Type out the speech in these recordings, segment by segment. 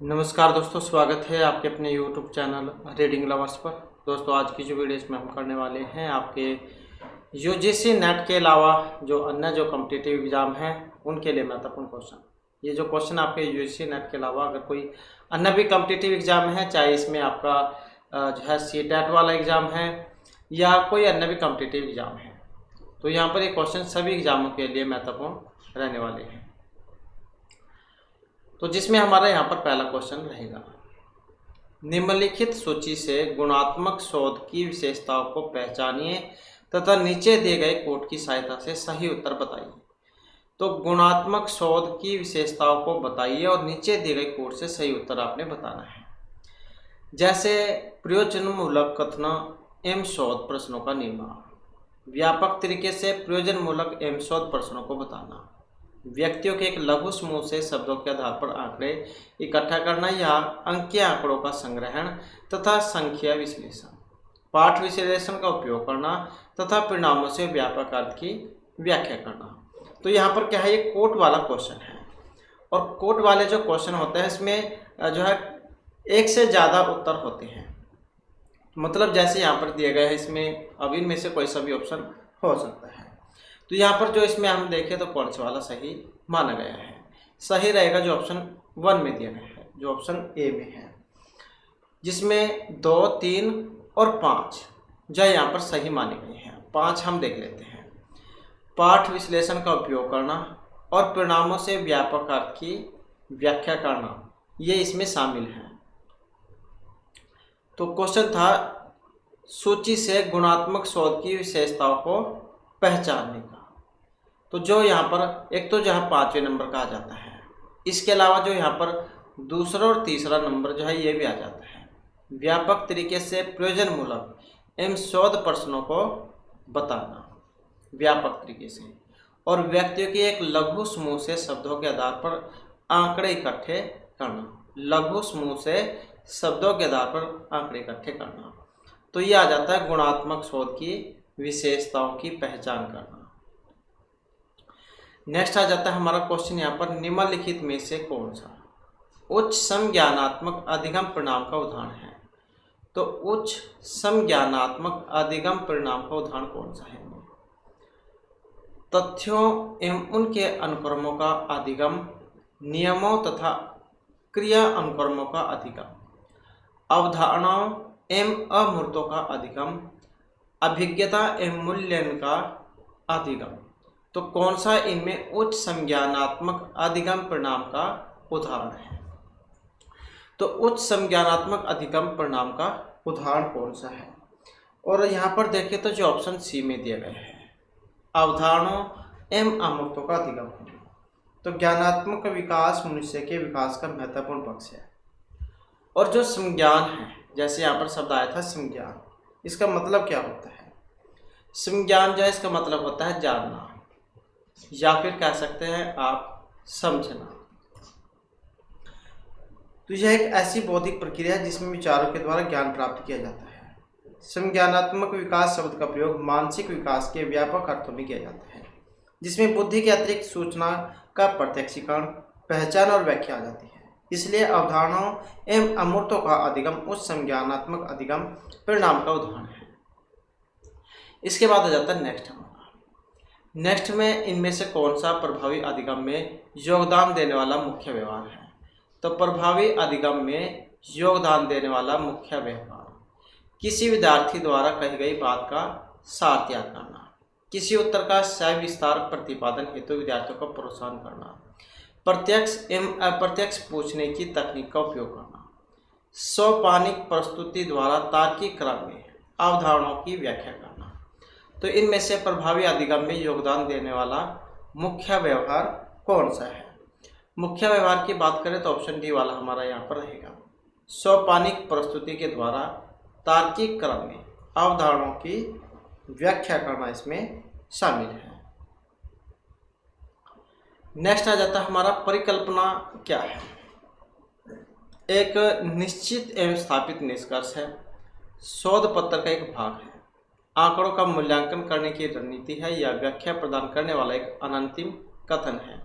नमस्कार दोस्तों, स्वागत है आपके अपने YouTube चैनल रीडिंग लवर्स पर। दोस्तों, आज की जो वीडियो इसमें हम करने वाले हैं आपके यूजीसी नेट के अलावा जो अन्य जो कॉम्पिटिटिव एग्ज़ाम हैं उनके लिए महत्वपूर्ण क्वेश्चन। ये जो क्वेश्चन आपके यूजीसी नेट के अलावा अगर कोई अन्य भी कॉम्पिटिटिव एग्ज़ाम है, चाहे इसमें आपका जो है सीटेट वाला एग्ज़ाम है या कोई अन्य भी कॉम्पिटिटिव एग्ज़ाम है, तो यहाँ पर ये क्वेश्चन सभी एग्ज़ामों के लिए महत्वपूर्ण रहने वाले हैं। तो जिसमें हमारा यहाँ पर पहला क्वेश्चन रहेगा, निम्नलिखित सूची से गुणात्मक शोध की विशेषताओं को पहचानिए तथा नीचे दिए गए कोड की सहायता से सही उत्तर बताइए। तो गुणात्मक शोध की विशेषताओं को बताइए और नीचे दिए गए कोड से सही उत्तर आपने बताना है। जैसे प्रयोजनमूलक कथन एवं शोध प्रश्नों का निर्माण, व्यापक तरीके से प्रयोजनमूलक एवं शोध प्रश्नों को बताना, व्यक्तियों के एक लघु समूह से शब्दों के आधार पर आंकड़े इकट्ठा करना या अंकीय आंकड़ों का संग्रहण तथा संख्या विश्लेषण, पाठ विश्लेषण का उपयोग करना तथा परिणामों से व्यापक अर्थ की व्याख्या करना। तो यहाँ पर क्या है, ये कोट वाला क्वेश्चन है और कोट वाले जो क्वेश्चन होते हैं इसमें जो है एक से ज़्यादा उत्तर होते हैं। मतलब जैसे यहाँ पर दिए गए हैं, इसमें अब इनमें से कोई सा भी ऑप्शन हो सकता है। तो यहाँ पर जो इसमें हम देखें तो कौन सा वाला सही माना गया है? सही रहेगा जो ऑप्शन 1 में दिया गया है, जो ऑप्शन ए में है, जिसमें 2, 3 और 5 जो यहाँ पर सही माने गए हैं। 5 हम देख लेते हैं। पाठ विश्लेषण का उपयोग करना और परिणामों से व्यापक अर्थ की व्याख्या करना, ये इसमें शामिल है। तो क्वेश्चन था सूची से गुणात्मक शोध की विशेषताओं को पहचानने का। तो जो यहाँ पर एक तो जहाँ 5वें नंबर का आ जाता है, इसके अलावा जो यहाँ पर दूसरा और तीसरा नंबर जो है ये भी आ जाता है। व्यापक तरीके से प्रयोजनमूलक एवं शोध प्रश्नों को बताना, व्यापक तरीके से, और व्यक्तियों के एक लघु समूह से शब्दों के आधार पर आंकड़े इकट्ठे करना, लघु समूह से शब्दों के आधार पर आंकड़े इकट्ठे करना। तो ये आ जाता है गुणात्मक शोध की विशेषताओं की पहचान करना। नेक्स्ट आ जाता है हमारा क्वेश्चन यहाँ पर, निम्नलिखित में से कौन सा उच्च समज्ञानात्मक अधिगम परिणाम का उदाहरण है? तो उच्च समज्ञानात्मक अधिगम परिणाम का उदाहरण कौन सा है? तथ्यों एवं उनके अनुक्रमों का अधिगम, नियमों तथा क्रिया अनुक्रमों का अधिगम, अवधारणाओं एवं अमूर्तों का अधिगम, अभिज्ञता एवं मूल्यांकन का अधिगम। तो कौन सा इनमें उच्च संज्ञानात्मक अधिगम परिणाम का उदाहरण है? तो उच्च संज्ञानात्मक अधिगम परिणाम का उदाहरण कौन सा है? और यहाँ पर देखें तो जो ऑप्शन सी में दिया गया है, अवधारणाओं एवं अमूर्तों का अधिगम। तो ज्ञानात्मक विकास मनुष्य के विकास का महत्वपूर्ण पक्ष है। और जो संज्ञान है, जैसे यहाँ पर शब्द आया था संज्ञान, इसका मतलब क्या होता है? संज्ञान जो है इसका मतलब होता है जानना, या फिर कह सकते हैं आप समझना। तो यह एक ऐसी बौद्धिक प्रक्रिया है जिसमें विचारों के द्वारा ज्ञान प्राप्त किया जाता है। संज्ञानात्मक विकास शब्द का प्रयोग मानसिक विकास के व्यापक अर्थों में किया जाता है, जिसमें बुद्धि के अतिरिक्त सूचना का प्रत्यक्षीकरण, पहचान और व्याख्या आ जाती है। इसलिए अवधारणाओं एवं अमूर्तों का अधिगम उच्च संज्ञानात्मक अधिगम परिणाम का उदाहरण है। इसके बाद आ जाता है नेक्स्ट में इनमें से कौन सा प्रभावी अधिगम में योगदान देने वाला मुख्य व्यवहार है? तो प्रभावी अधिगम में योगदान देने वाला मुख्य व्यवहार, किसी विद्यार्थी द्वारा कही गई बात का सार तैयार करना, किसी उत्तर का सविस्तार प्रतिपादन हेतु विद्यार्थियों को प्रोत्साहन करना, प्रत्यक्ष एवं अप्रत्यक्ष पूछने की तकनीक का उपयोग करना, सोपानिक प्रस्तुति द्वारा तार्किक क्रम में अवधारणाओं की व्याख्या करना। तो इनमें से प्रभावी अधिगम में योगदान देने वाला मुख्य व्यवहार कौन सा है? मुख्य व्यवहार की बात करें तो ऑप्शन डी वाला हमारा यहाँ पर रहेगा। सोपानिक प्रस्तुति के द्वारा तार्किक क्रम में अवधारणाओं की व्याख्या करना इसमें शामिल है। नेक्स्ट आ जाता है हमारा परिकल्पना क्या है? एक निश्चित एवं स्थापित निष्कर्ष है, शोध पत्र का एक भाग है, आंकड़ों का मूल्यांकन करने की रणनीति है, या व्याख्या प्रदान करने वाला एक अनंतिम कथन है।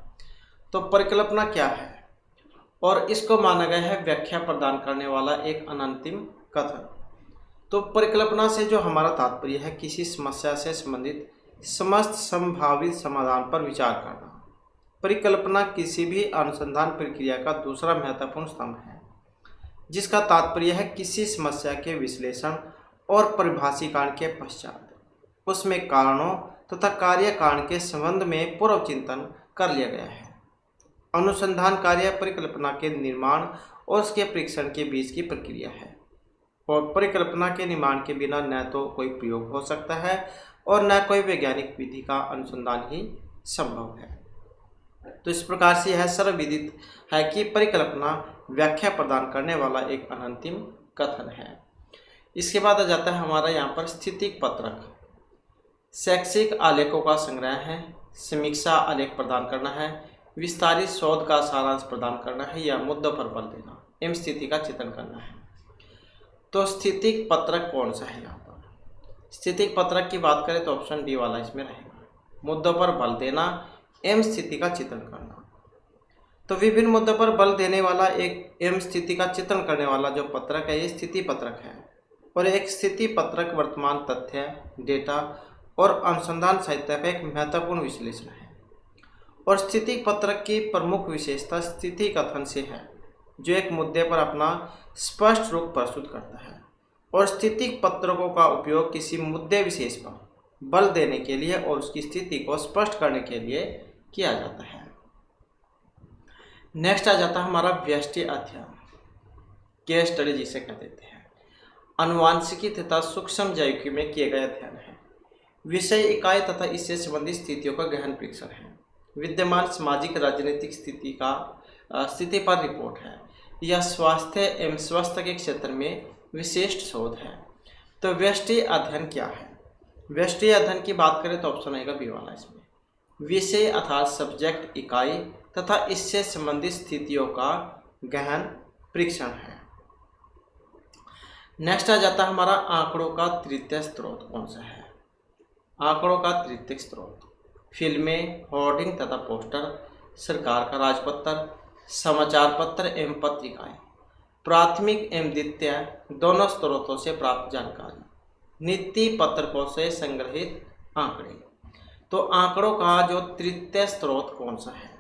तो परिकल्पना क्या है? और इसको माना गया है व्याख्या प्रदान करने वाला एक अनंतिम कथन। तो परिकल्पना से जो हमारा तात्पर्य है किसी समस्या से संबंधित समस्त संभावित समाधान पर विचार करना। परिकल्पना किसी भी अनुसंधान प्रक्रिया का दूसरा महत्वपूर्ण स्तंभ है, जिसका तात्पर्य है किसी समस्या के विश्लेषण और परिभाषीकरण के पश्चात उसमें कारणों तथा कार्य कारण के संबंध में पूर्व चिंतन कर लिया गया है। अनुसंधान कार्य परिकल्पना के निर्माण और उसके परीक्षण के बीच की प्रक्रिया है, और परिकल्पना के निर्माण के बिना न तो कोई प्रयोग हो सकता है और न कोई वैज्ञानिक विधि का अनुसंधान ही संभव है। तो इस प्रकार से यह सर्वविदित है कि परिकल्पना व्याख्या प्रदान करने वाला एक अनंतिम कथन है। इसके बाद आ जाता है हमारा यहाँ पर स्थितिक पत्रक। शैक्षिक आलेखों का संग्रह है, समीक्षा आलेख प्रदान करना है, विस्तारित शोध का सारांश प्रदान करना है या मुद्दों पर बल देना एवं स्थिति का चित्रण करना है। तो स्थितिक पत्रक कौन सा है यहाँ पर? स्थितिक पत्रक की बात करें तो ऑप्शन डी वाला इसमें रहेगा, मुद्दों पर बल देना एवं स्थिति का चित्रण करना। तो विभिन्न मुद्दों पर बल देने वाला एक एवं स्थिति का चित्रण करने वाला जो पत्रक है ये स्थिति पत्रक है। और एक स्थिति पत्रक वर्तमान तथ्य, डेटा और अनुसंधान साहित्य का एक महत्वपूर्ण विश्लेषण है। और स्थिति पत्रक की प्रमुख विशेषता स्थिति कथन से है, जो एक मुद्दे पर अपना स्पष्ट रूप प्रस्तुत करता है। और स्थिति पत्रकों का उपयोग किसी मुद्दे विशेष पर बल देने के लिए और उसकी स्थिति को स्पष्ट करने के लिए किया जाता है। नेक्स्ट आ जाता है हमारा व्यष्टि अध्ययन, केस स्टडी जिसे कह देते हैं। अनुवांशिकी तथा सूक्ष्म जैविकी में किए गए अध्ययन है। विषय इकाई तथा इससे संबंधित स्थितियों का गहन परीक्षण है। विद्यमान सामाजिक राजनीतिक स्थिति पर रिपोर्ट है। यह स्वास्थ्य एवं स्वास्थ्य के क्षेत्र में विशिष्ट शोध है। तो व्यष्टि अध्ययन क्या है? व्यष्टि अध्ययन की बात करें तो ऑप्शन आएगा बी वाला इसमें। विषय अर्थात सब्जेक्ट इकाई तथा इससे संबंधित स्थितियों का गहन परीक्षण है। नेक्स्ट आ जाता है हमारा आंकड़ों का तृतीय स्रोत कौन सा है? आंकड़ों का तृतीय स्रोत फिल्में, होर्डिंग तथा पोस्टर, सरकार का राजपत्र, समाचार पत्र एवं पत्रिकाएं, प्राथमिक एवं द्वितीय दोनों स्रोतों से प्राप्त जानकारी, नीति पत्रकों से संग्रहित आंकड़े। तो आंकड़ों का जो तृतीय स्रोत कौन सा है?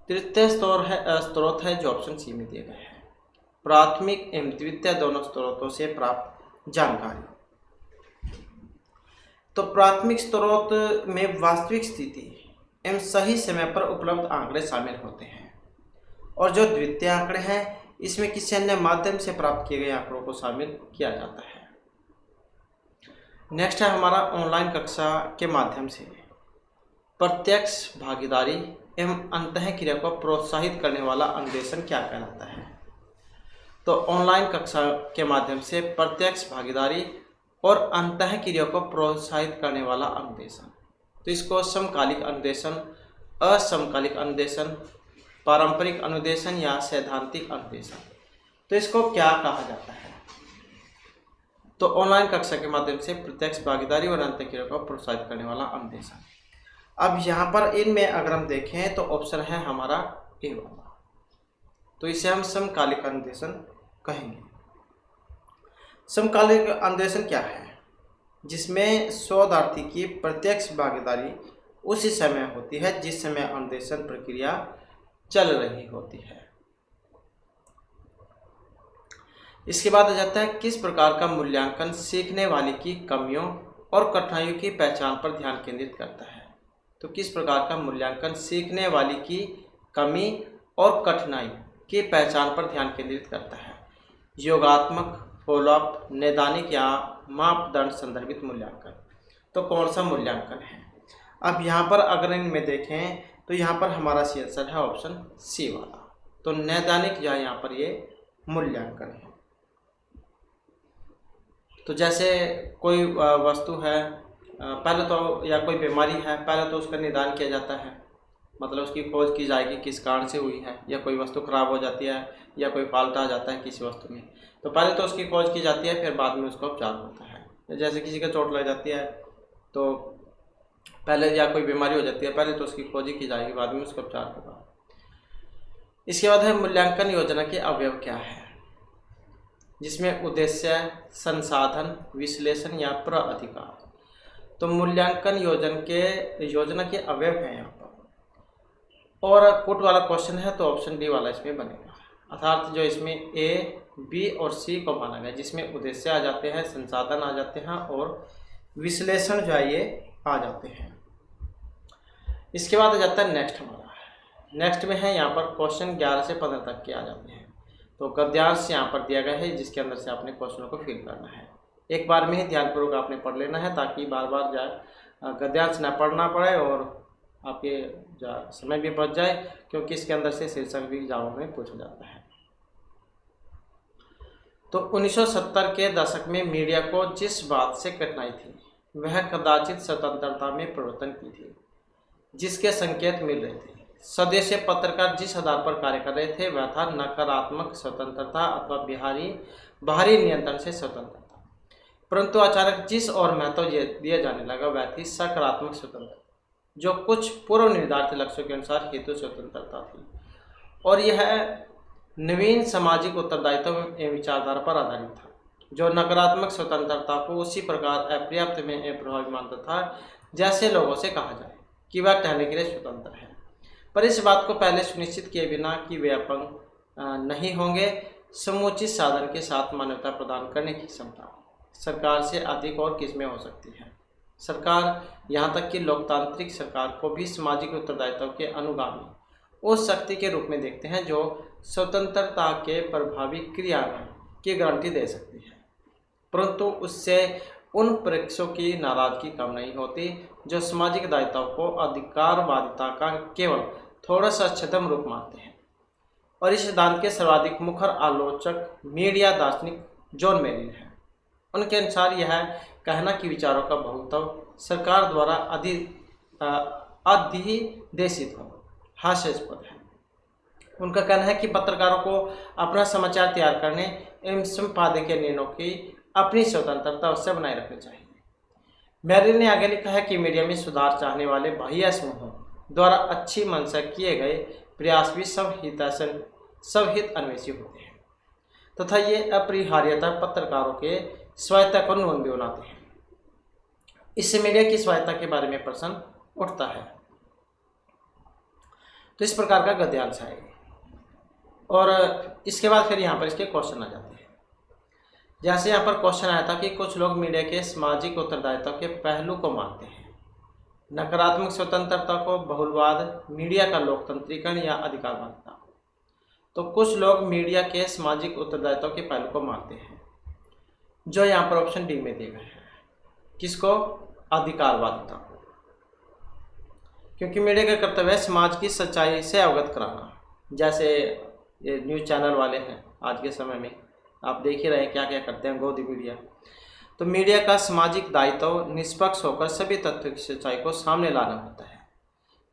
तृतीय स्रोत है जो ऑप्शन सी में दिए गए हैं, प्राथमिक एवं द्वितीय दोनों स्रोतों से प्राप्त जानकारी। तो प्राथमिक स्रोत में वास्तविक स्थिति एवं सही समय पर उपलब्ध आंकड़े शामिल होते हैं, और जो द्वितीय आंकड़े हैं इसमें किसी अन्य माध्यम से प्राप्त किए गए आंकड़ों को शामिल किया जाता है। नेक्स्ट है हमारा ऑनलाइन कक्षा के माध्यम से प्रत्यक्ष भागीदारी एवं अंतःक्रिया को प्रोत्साहित करने वाला अन्वेषण क्या कहलाता है? तो ऑनलाइन कक्षा के माध्यम से प्रत्यक्ष भागीदारी और अंतःक्रिया को प्रोत्साहित करने वाला अन्वेषण, तो इसको समकालिक अन्वेषण, असमकालिक अन्वेषण, पारंपरिक अनुदेशन या सैद्धांतिक अनुदेशन, तो इसको क्या कहा जाता है? तो ऑनलाइन कक्षा के माध्यम से प्रत्यक्ष भागीदारी और अंतःक्रिया को प्रोत्साहित करने वाला अनुदेशन। अब यहाँ पर इनमें अगर हम देखें तो ऑप्शन है हमारा ए वाला, तो इसे हम समकालिक अनुदेशन कहेंगे। समकालिक अन्वेषण क्या है? जिसमें शोधार्थी की प्रत्यक्ष भागीदारी उसी समय होती है जिस समय अन्वेषण प्रक्रिया चल रही होती है। इसके बाद आ जाता है किस प्रकार का मूल्यांकन सीखने वाले की कमियों और कठिनाइयों की पहचान पर ध्यान केंद्रित करता है? तो किस प्रकार का मूल्यांकन सीखने वाली की कमी और कठिनाई की पहचान पर ध्यान केंद्रित करता है? योगात्मक, फॉलोअप, नैदानिक या मापदंड संदर्भित मूल्यांकन। तो कौन सा मूल्यांकन है? अब यहाँ पर अगर इनमें देखें तो यहाँ पर हमारा सी आंसर है ऑप्शन सी वाला, तो नैदानिक या यहाँ पर ये मूल्यांकन है। तो जैसे कोई वस्तु है, पहले तो या कोई बीमारी है, पहले तो उसका निदान किया जाता है, मतलब उसकी खोज की जाएगी किस कारण से हुई है, या कोई वस्तु खराब हो जाती है या कोई फॉल्ट आ जाता है किसी वस्तु में, तो पहले तो उसकी खोज की जाती है, फिर बाद में उसका उपचार होता है। जैसे किसी का चोट लग जाती है तो पहले, या कोई बीमारी हो जाती है, पहले तो उसकी खोज की जाएगी, बाद में उसका उपचार होगा। इसके बाद है मूल्यांकन योजना के अवयव क्या है, जिसमें उद्देश्य, संसाधन, विश्लेषण या प्राधिकार। तो मूल्यांकन योजना के अवयव हैं यहाँ पर, और पुट वाला क्वेश्चन है तो ऑप्शन डी वाला इसमें बनेगा, अर्थात जो इसमें ए, बी और सी को माना गया, जिसमें उद्देश्य आ जाते हैं, संसाधन आ जाते हैं और विश्लेषण जो है ये आ जाते हैं। इसके बाद आ जाता है नेक्स्ट हमारा, नेक्स्ट में है यहाँ पर क्वेश्चन 11 से 15 तक के आ जाते हैं। तो गद्यांश यहाँ पर दिया गया है, जिसके अंदर से आपने क्वेश्चनों को फिल करना है। एक बार में ही ध्यानपूर्वक आपने पढ़ लेना है, ताकि बार बार जाए गद्यांश न पढ़ना पड़े और आपके समय भी बच जाए, क्योंकि इसके अंदर से शीर्षक भी एग्जाम में पूछा जाता है। तो 1970 के दशक में मीडिया को जिस बात से कठिनाई थी, वह कदाचित स्वतंत्रता में परिवर्तन की थी, जिसके संकेत मिल रहे थे। स्वदेशी पत्रकार जिस आधार पर कार्य कर रहे थे वह था नकारात्मक स्वतंत्रता अथवा बाहरी नियंत्रण से स्वतंत्रता, परंतु अचानक जिस और महत्व दिया जाने लगा वह थी सकारात्मक स्वतंत्रता, जो कुछ पूर्व निर्धारित लक्ष्यों के अनुसार हेतु स्वतंत्रता थी, और यह नवीन सामाजिक उत्तरदायित्व एवं विचारधारा पर आधारित था, जो नकारात्मक स्वतंत्रता को उसी प्रकार अपर्याप्त में प्रभावी मानता था जैसे लोगों से कहा जाए कि वह ठहरने के लिए स्वतंत्र है, पर इस बात को पहले सुनिश्चित किए बिना कि वे अपंग नहीं होंगे, समुचित साधन के साथ मान्यता प्रदान करने की क्षमता सरकार से अधिक और किसमें हो सकती है। सरकार, यहाँ तक कि लोकतांत्रिक सरकार को भी सामाजिक उत्तरदायित्व के अनुगामी उस शक्ति के रूप में देखते हैं जो स्वतंत्रता के प्रभावी क्रियान्वयन की गारंटी दे सकती है, परंतु उससे उन परीक्षकों की नाराजगी कम नहीं होती जो सामाजिक दायित्व को अधिकारवादिता का केवल थोड़ा सा छद्म रूप मानते हैं। और इस सिद्धांत के सर्वाधिक मुखर आलोचक मीडिया दार्शनिक जॉन मेरिल है। उनके अनुसार यह कहना कि विचारों का बहुत्व सरकार द्वारा अधिदेशित हो हास्यास्पद है। उनका कहना है कि पत्रकारों को अपना समाचार तैयार करने एवं संपादकीय निर्णयों की अपनी स्वतंत्रता उससे बनाए रखनी चाहिए। मेरिल ने आगे लिखा है कि मीडिया में सुधार चाहने वाले बाह्य समूहों द्वारा अच्छी मन से किए गए प्रयास भी सबहित अन्वेषी होते हैं तथा ये अपरिहार्यतः पत्रकारों के स्वायत्ता को न्यून भी बनाते हैं। इससे मीडिया की स्वायत्ता के बारे में प्रश्न उठता है। तो इस प्रकार का गद्यांश है, और इसके बाद फिर यहाँ पर इसके क्वेश्चन आ जाते हैं। जैसे यहाँ पर क्वेश्चन आया था कि कुछ लोग मीडिया के सामाजिक उत्तरदायित्व के पहलू को मानते हैं, नकारात्मक स्वतंत्रता को बहुलवाद, मीडिया का लोकतंत्रीकरण या अधिकारवादिता। तो कुछ लोग मीडिया के सामाजिक उत्तरदायित्व के पहलू को मानते हैं, जो यहाँ पर ऑप्शन डी में दिए गए हैं। किसको? अधिकारवादिता को, क्योंकि मीडिया का कर्तव्य है समाज की सच्चाई से अवगत कराना। जैसे ये न्यूज़ चैनल वाले हैं आज के समय में, आप देख ही रहे हैं क्या क्या करते हैं गोदी मीडिया। तो मीडिया का सामाजिक दायित्व निष्पक्ष होकर सभी तथ्यों की सच्चाई को सामने लाना होता है।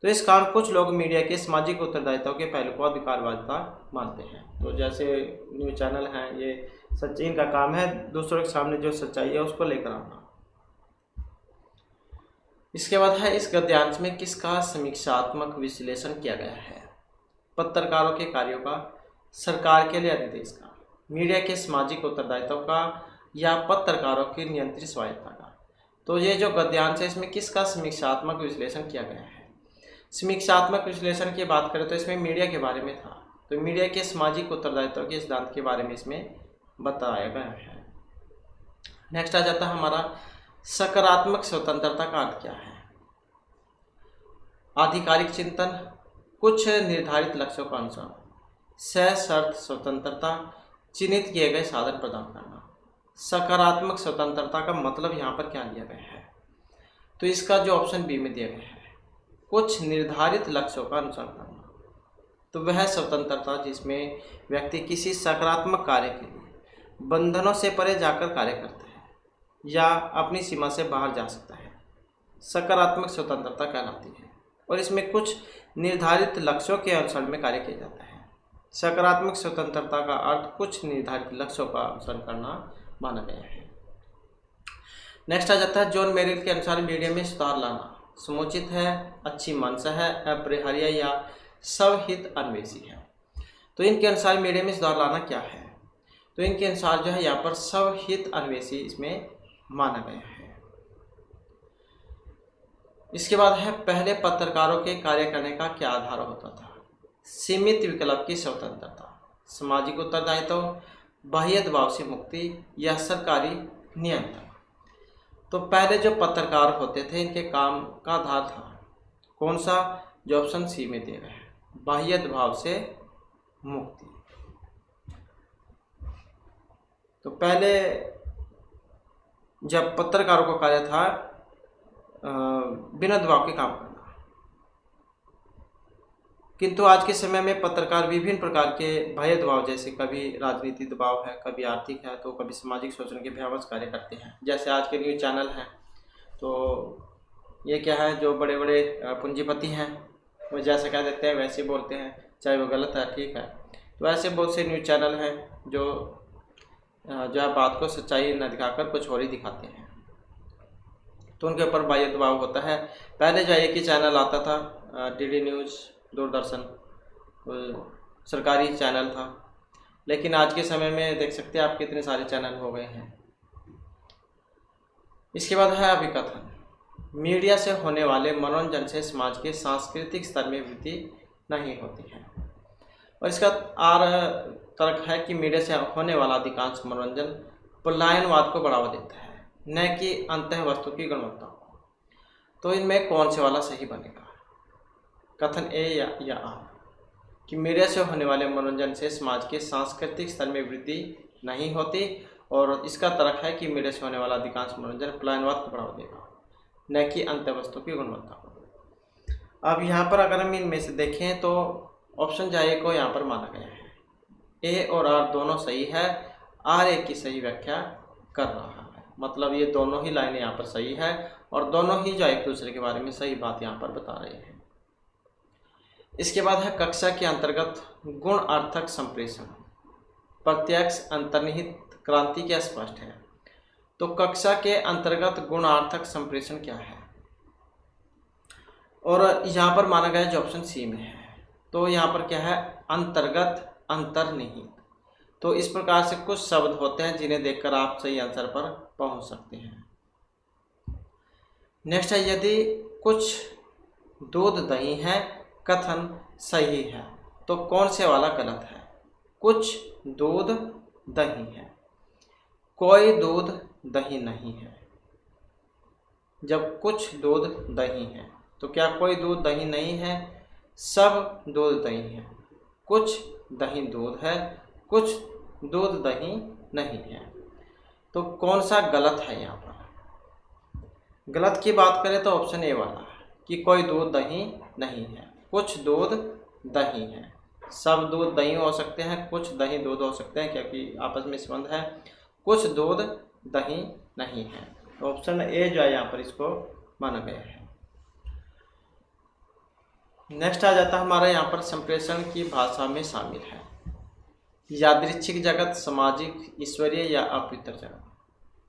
तो इस कारण कुछ लोग मीडिया के सामाजिक उत्तरदायित्व के पहलू को अधिकारवादिता मानते हैं। तो जैसे न्यूज़ चैनल हैं, ये सच्चाई इनका काम है दूसरों के सामने जो सच्चाई है उसको लेकर आना। इसके बाद है इस गद्यांश में किसका समीक्षात्मक विश्लेषण किया गया है? पत्रकारों के कार्यों का, सरकार के लिए अधिदेश का, मीडिया के सामाजिक उत्तरदायित्व का या पत्रकारों की नियंत्रित स्वायत्ता का। तो ये जो गद्यांश है इसमें किसका समीक्षात्मक विश्लेषण किया गया है? समीक्षात्मक विश्लेषण की बात करें तो इसमें मीडिया के बारे में था। तो मीडिया के सामाजिक उत्तरदायित्व के सिद्धांत के बारे में इसमें बताया गया है। नेक्स्ट आ जाता है हमारा सकारात्मक स्वतंत्रता का अर्थ क्या है? आधिकारिक चिंतन, कुछ निर्धारित लक्ष्यों का अनुसार सशर्त स्वतंत्रता, चिन्हित किए गए साधन प्रदान करना। सकारात्मक स्वतंत्रता का मतलब यहाँ पर क्या लिया गया है? तो इसका जो ऑप्शन बी में दिया गया है, कुछ निर्धारित लक्ष्यों का अनुसरण करना। तो वह स्वतंत्रता जिसमें व्यक्ति किसी सकारात्मक कार्य के लिए बंधनों से परे जाकर कार्य करता है या अपनी सीमा से बाहर जा सकता है, सकारात्मक स्वतंत्रता कहलाती है। और इसमें कुछ निर्धारित लक्ष्यों के अनुसरण में कार्य किया जाता है। सकारात्मक स्वतंत्रता का अर्थ कुछ निर्धारित लक्ष्यों का अनुसरण करना माना गया है। नेक्स्ट आ जाता है जॉन मेरिल के अनुसार मीडिया में सुधार लाना समुचित है, अच्छी मंशा है, अपरिहार्य या सबहित अन्वेषी है। तो इनके अनुसार मीडिया में सुधार लाना क्या है, तो इनके अनुसार जो है यहाँ पर स्वहित अन्वेषी इसमें माना गया है। इसके बाद है पहले पत्रकारों के कार्य करने का क्या आधार होता था, सीमित विकल्प की स्वतंत्रता, सामाजिक उत्तरदायित्व, बाह्य दबाव से मुक्ति या सरकारी नियंत्रण। तो पहले जो पत्रकार होते थे इनके काम का आधार था कौन सा, जो ऑप्शन सी में दे रहे हैं, बाह्य दबाव से मुक्ति। तो पहले जब पत्रकारों का कार्य था बिना दबाव के काम करना, किंतु आज के समय में पत्रकार विभिन्न प्रकार के बाह्य दबाव, जैसे कभी राजनीतिक दबाव है, कभी आर्थिक है, तो कभी सामाजिक शोषण के भयावह कार्य करते हैं। जैसे आज के न्यूज़ चैनल हैं, तो ये क्या है, जो बड़े बड़े पूंजीपति हैं वो जैसे कह देते हैं वैसे बोलते हैं, चाहे वो गलत है ठीक है। तो ऐसे बहुत से न्यूज़ चैनल हैं जो है बात को सच्चाई न दिखाकर कुछ और ही दिखाते हैं, तो उनके ऊपर बाह्य दबाव होता है। पहले जो एक ही चैनल आता था, डीडी न्यूज़, दूरदर्शन, सरकारी चैनल था, लेकिन आज के समय में देख सकते हैं आप कितने सारे चैनल हो गए हैं। इसके बाद है अभिकथन, मीडिया से होने वाले मनोरंजन से समाज के सांस्कृतिक स्तर में वृद्धि नहीं होती है। और इसका तर्क है कि मीडिया से होने वाला अधिकांश मनोरंजन पलायनवाद को बढ़ावा देता है, न कि अंतः वस्तु की गुणवत्ता को। तो इनमें कौन से वाला सही बनेगा, कथन ए या आर, कि मीडिया से होने वाले मनोरंजन से समाज के सांस्कृतिक स्तर में वृद्धि नहीं होती, और इसका तर्क है कि मीडिया से होने वाला अधिकांश मनोरंजन पलायनवाद को बढ़ावा देगा, न कि अंतः वस्तु की गुणवत्ता को। अब यहाँ पर अगर हम इनमें से देखें तो ऑप्शन जाए को यहाँ पर माना गया है, ए और आर दोनों सही है, आर ए की सही व्याख्या कर रहा है, मतलब ये दोनों ही लाइनें यहाँ पर सही है और दोनों ही जो एक दूसरे के बारे में सही बात यहाँ पर बता रहे हैं। इसके बाद है कक्षा के अंतर्गत गुण अर्थक संप्रेषण, प्रत्यक्ष अंतर्निहित क्रांति क्या स्पष्ट है। तो कक्षा के अंतर्गत गुणार्थक संप्रेषण क्या है, और यहाँ पर माना गया जो ऑप्शन सी में है। तो यहाँ पर क्या है, अंतर्गत अंतर्निहित। तो इस प्रकार से कुछ शब्द होते हैं जिन्हें देखकर आप सही आंसर पर पहुंच सकते हैं। नेक्स्ट है, यदि कुछ दूध दही है कथन सही है, तो कौन से वाला गलत है। कुछ दूध दही है, कोई दूध दही नहीं है। जब कुछ दूध दही है तो क्या कोई दूध दही नहीं है, सब दूध दही है। कुछ दही दूध है, कुछ दूध दही नहीं है। तो कौन सा गलत है यहाँ पर। गलत की बात करें तो ऑप्शन ए वाला कि कोई दूध दही नहीं है, कुछ दूध दही है। सब दूध दही हो सकते हैं, कुछ दही दूध हो सकते हैं, क्योंकि आपस में संबंध है। कुछ दूध दही नहीं है, तो ऑप्शन ए जो है यहाँ पर इसको माना गया है। नेक्स्ट आ जाता है हमारा यहाँ पर संप्रेषण की भाषा में शामिल है यादृच्छिक जगत, सामाजिक, ईश्वरीय या अपवित्र जगत।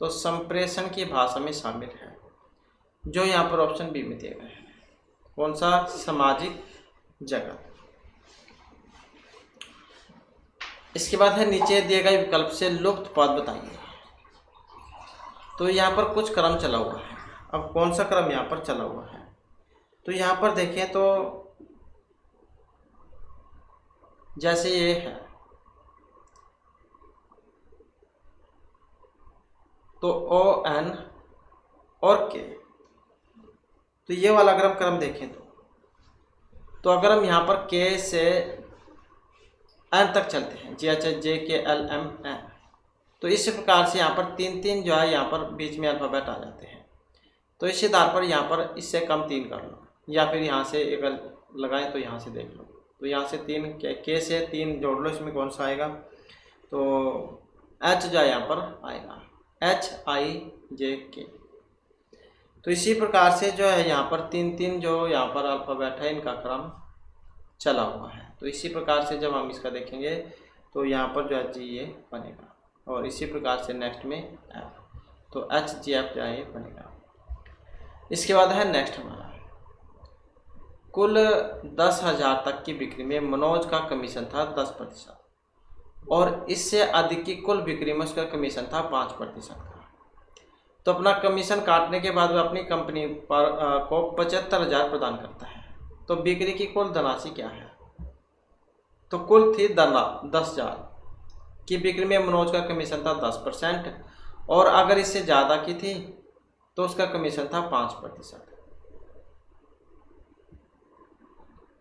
तो संप्रेषण की भाषा में शामिल है जो यहाँ पर ऑप्शन बी में दिया गया है, कौन सा, सामाजिक जगत। इसके बाद है नीचे दिए गए विकल्प से लुप्त पद बताइए। तो यहाँ पर कुछ क्रम चला हुआ है, अब कौन सा क्रम यहाँ पर चला हुआ है। तो यहाँ पर देखें तो जैसे ये है, तो ओ एन और के, तो ये वाला अगर हम क्रम देखें तो अगर हम यहाँ पर के से एन तक चलते हैं, जी एच जे के एल एम एन, तो इस प्रकार से यहाँ पर तीन तीन जो है यहाँ पर बीच में अल्फ़ाबेट आ जाते हैं। तो इसी आधार पर यहाँ पर इससे कम 3 कर लो, या फिर यहाँ से अगर लगाएं तो यहाँ से देख लो। तो यहाँ से 3 के से 3 जोड़ लो, इसमें कौन सा आएगा, तो एच जो है यहाँ पर आएगा, HIJK। तो इसी प्रकार से जो है यहाँ पर 3 जो यहाँ पर अल्फ़ाबेट है इनका क्रम चला हुआ है। तो इसी प्रकार से जब हम इसका देखेंगे तो यहाँ पर जो है GA बनेगा, और इसी प्रकार से नेक्स्ट में F, तो HGF जो है बनेगा। इसके बाद है नेक्स्ट हमारा कुल 10,000 तक की बिक्री में मनोज का कमीशन था 10% और इससे अधिक की कुल बिक्री में उसका कमीशन था 5% का। तो अपना कमीशन काटने के बाद वह अपनी कंपनी पर को 75,000 प्रदान करता है। तो बिक्री की कुल धनराशि क्या है? तो कुल थी 10,000 की बिक्री में मनोज का कमीशन था 10% और अगर इससे ज़्यादा की थी तो उसका कमीशन था 5%।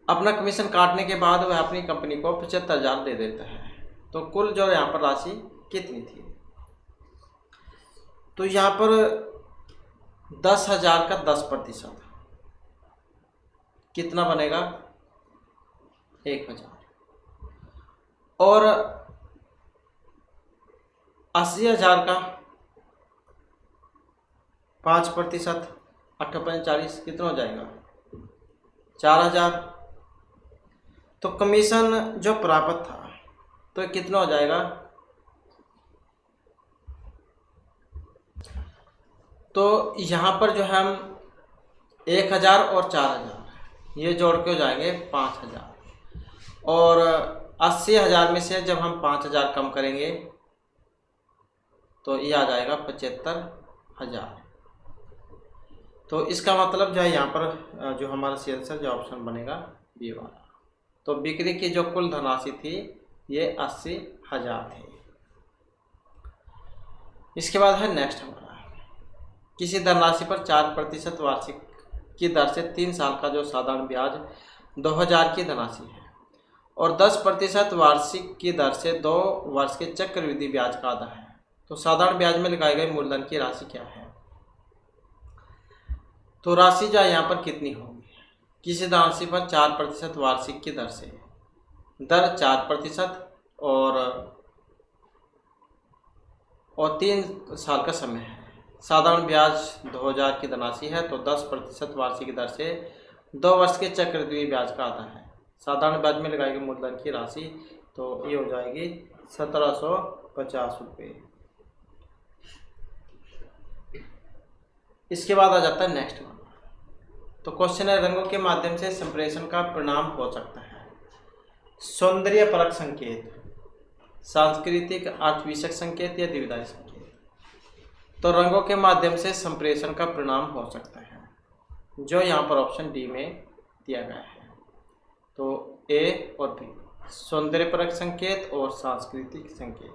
अपना कमीशन काटने के बाद वह अपनी कंपनी को 75,000 दे देता है। तो कुल जो यहाँ पर राशि कितनी थी? तो यहाँ पर 10,000 का 10% कितना बनेगा? 1,000 और 80,000 का 5%, 8×5 = कितना हो जाएगा? 4,000। तो कमीशन जो प्राप्त था तो कितना हो जाएगा? तो यहाँ पर जो है हम 1,000 और 4,000 ये जोड़ के हो जाएंगे 5,000 और 80,000 में से जब हम 5,000 कम करेंगे तो ये आ जाएगा 75,000। तो इसका मतलब जो है यहाँ पर जो हमारा सी आंसर जो ऑप्शन बनेगा बी वाला। तो बिक्री की जो कुल धनराशि थी ये 80,000 थी। इसके बाद है नेक्स्ट हमारा, किसी धनराशि पर 4% वार्षिक की दर से 3 साल का जो साधारण ब्याज 2,000 की धनराशि है और 10% वार्षिक की दर से 2 वर्ष के चक्रवृद्धि ब्याज का आधा है। तो साधारण ब्याज में लगाई गई मूलधन की राशि क्या है? तो राशि जो है यहाँ पर कितनी होगी? किसी धनराशि पर 4% वार्षिक की दर से, दर 4% और 3 साल का समय है। साधारण ब्याज 2,000 की धनराशि है तो 10% वार्षिक की दर से 2 वर्ष के चक्रवृद्धि ब्याज का आधा है। साधारण ब्याज में लगाई गई मूलधन की राशि तो ये हो जाएगी 1,750 रुपये। इसके बाद आ जाता है नेक्स्ट वन। तो क्वेश्चन है, रंगों के माध्यम से संप्रेषण का परिणाम हो सकता है सौंदर्य परक संकेत, सांस्कृतिक, अर्थविषयक संकेत या द्विविधायी संकेत। तो रंगों के माध्यम से संप्रेषण का परिणाम हो सकता है जो यहाँ पर ऑप्शन डी में दिया गया है। तो ए और बी, सौंदर्य परक संकेत और सांस्कृतिक संकेत।